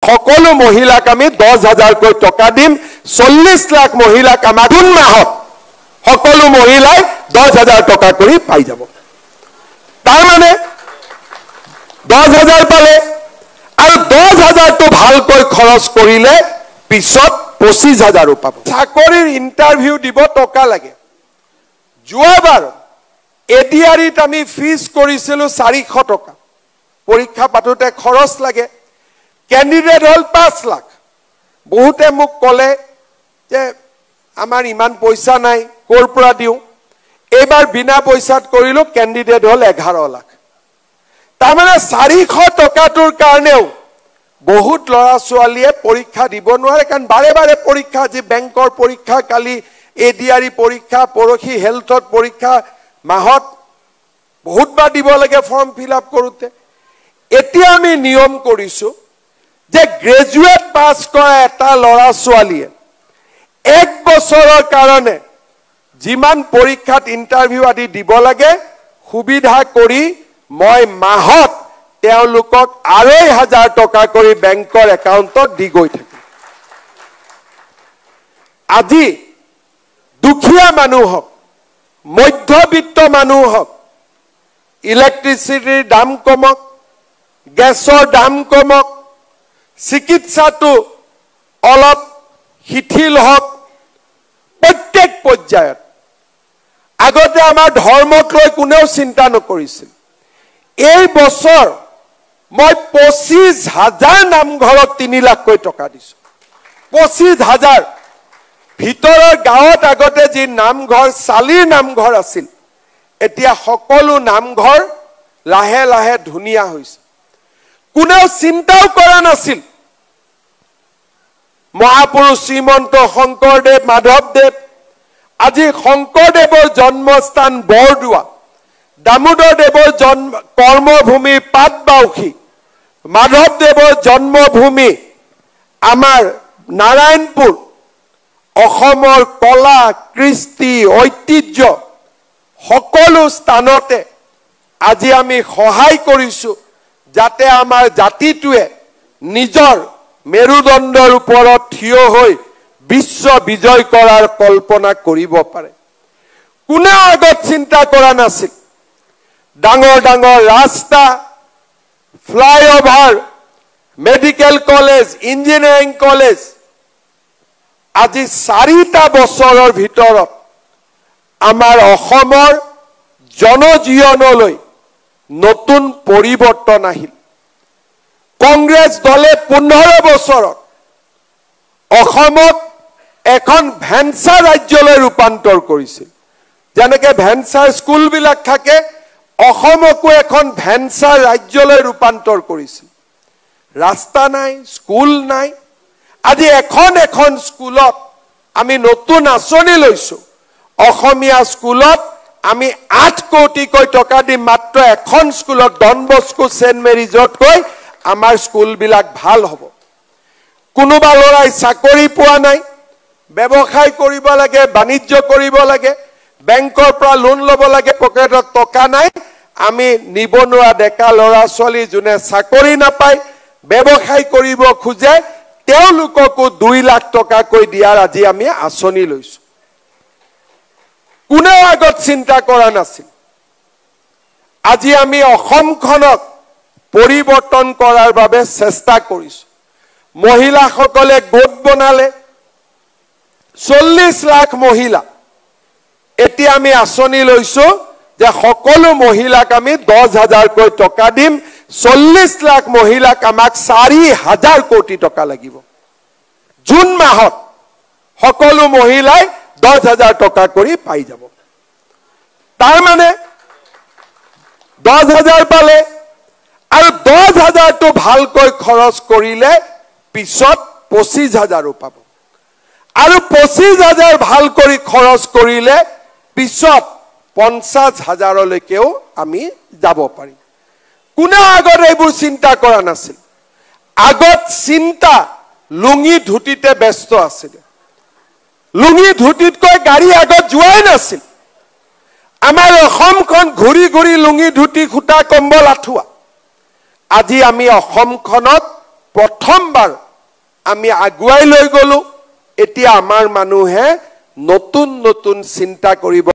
সকলো মহিলাক আমি 10,000কৈ টকা দিম 40 লাখ মহিলাক আমাক জুন মাহত সকলো মহিলাই 10,000 টকা কৰি পাই যাব তাৰ মানে 10,000 পালে আৰু 10,000 টো ভালকৈ খৰচ কৰিলে পিছত 25,000 পাব চাকৰিৰ ইন্টাৰভিউ দিব টকা লাগে যোৱাবাৰ এডিআৰিত আমি ফিজ কৰিছিলো 400 টকা পৰীক্ষা পাতোতে খৰচ লাগে ক্যান্ডিডেট হল 5 লাখ বহুতে মোক কলে যে আমাৰ ইমান পইচা নাই কৰ পৰা দিও এবাৰ বিনা পইচাত কৰিলো ক্যান্ডিডেট হল 11 লাখ তাৰ মানে 400 টকাটোৰ কাৰণেও বহুত লৰা ছোৱালীয়ে পৰীক্ষা দিব নোৱাৰে কাৰণ বাৰে বাৰে পৰীক্ষা যে বেংকৰ পৰীক্ষা কালি এডিআৰি পৰীক্ষা পৰখি হেলথত পৰীক্ষা মাহত বহুতবাৰ দিব লাগে ফৰ্ম ফিল আপ কৰোতে এতিয়া আমি নিয়ম কৰিছো যে গ্ৰেজুৱেট পাস কৰা এটা লৰা ছোৱালীয়ে 1 বছৰৰ কাৰণে যিমান পৰীক্ষাত ইন্টাৰভিউ আদি দিব লাগে সুবিধা কৰি মই মাহত তেওঁলোকক 2,500 টকা কৰি বেংকৰ একাউণ্টত দি গৈ থাকে আজি দুখীয়া মানুহক মধ্যবিত্ত মানুহক ইলেক্ট্ৰিচিটিৰ দাম কমক গেছৰ দাম কমক চিকিৎসাটো অলপ শিথিল হওক প্ৰত্যেক পৰ্যায়ত আগতে আমাৰ ধৰ্মক লৈ কোনেও চিন্তা নকৰিছিল এই বছৰ মই 25,000 নামঘৰক 3 লাখকৈ টকা দিছো 25,000 ভিতৰৰ গাঁৱত আগতে যি নামঘৰ চালিৰ নামঘৰ আছিল এতিয়া সকলো নামঘৰ লাহে লাহে ধুনিয়া হৈছে কোনেও চিন্তাও কৰা নাছিল মহাপুৰুষ শ্ৰীমন্ত শংকৰদেৱ মাধৱদেৱ আজি শংকৰদেৱৰ জন্মস্থান বৰদোৱা দামোদৰ দেৱৰ জন্ম কৰ্মভূমি পাটবাউসী মাধৱদেৱৰ জন্মভূমি আমাৰ নাৰায়ণপুৰ অসমৰ কলা কৃষ্টি ঐতিহ্য সকলো স্থানতে আজি আমি সহায় কৰিছো যাতে আমাৰ জাতিটোৱে নিজৰ মেৰুদণ্ডৰ ওপৰত থিয় হৈ বিশ্ব বিজয় কৰাৰ কল্পনা কৰিব পাৰে কোনে আগত চিন্তা কৰা নাছিল ডাঙৰ ডাঙৰ ৰাস্তা flyover medical college engineering college আজি 4টা বছৰৰ ভিতৰত আমাৰ অসমৰ জনজীৱনলৈ নতুন পৰিৱৰ্তন আহিল কংগ্ৰেছ দলে 15 বছৰত অসমক এখন ভেঞ্চাৰ ৰাজ্যলৈ ৰূপান্তৰ কৰিছিল যেনেকৈ ভেঞ্চাৰ স্কুল বিলাক থাকে অসমকো এখন ভেঞ্চাৰ ৰাজ্যলৈ ৰূপান্তৰ কৰিছিল ৰাস্তা নাই স্কুল নাই আজি এখন স্কুলত আমি নতুন আঁচনি লৈছো অসমীয়া স্কুলত আমি 8 কোটিকৈ টকা দি মাত্ৰ এখন স্কুলত ডন বস্কো সেন্ট মেৰিজতকৈ আমাৰ স্কুল বিলাক ভাল হ'ব কোনোবা লৰাই চাকৰি পোৱা নাই ব্যৱসায় কৰিব লাগে বাণিজ্য কৰিব লাগে বেংকৰ পৰা লোন ল'ব লাগে পকেটত টকা নাই আমি নিবনুৱা ডেকা লৰা ছোৱালী যোনে চাকৰি নাপায় ব্যৱসায় কৰিব খোজে তেওঁলোককো 2 লাখ টকা কৈ দিয়াৰ আজি আমি আঁচনি লৈছো কোনেও আগত চিন্তা কৰা নাছিল আজি আমি অসমখনক পৰিৱৰ্তন কৰাৰ বাবে চেষ্টা কৰিছো মহিলাসকলে গোট বনালে 40 লাখ মহিলা এতিয়া আমি আঁচনি লৈছো যে সকলো মহিলাক আমি 10,000 কৈ টকা দিম 40 লাখ মহিলাক আমাক 4,000 কোটি টকা লাগিব জুন মাহত সকলো মহিলাই 10,000 টকা কৰি পাই যাব তাৰ মানে 10,000 পালে আৰু 10,000 টো ভালকৈ খৰচ কৰিলে পিছত 25,000 পাব আৰু 25,000 ভাল কৰি খৰচ কৰিলে পিছত 50,000 লৈকেও আমি যাব পাৰিম কোনে আগত এইবোৰ চিন্তা কৰা নাছিল আগত চিন্তা লুঙি ধুতিতে ব্যস্ত আছিল লুঙি ধুতিতকৈ গাড়ী আগত যোৱাই নাছিল আমাৰ অসমখন ঘূৰি ঘূৰি লুঙি ধুতি খুটা কম্বল আঠুৱা আজি আমি অসমখনত প্ৰথমবাৰ আমি আগুৱাই লৈ গলো এতিয়া আমাৰ মানুহে নতুন নতুন চিন্তা কৰিব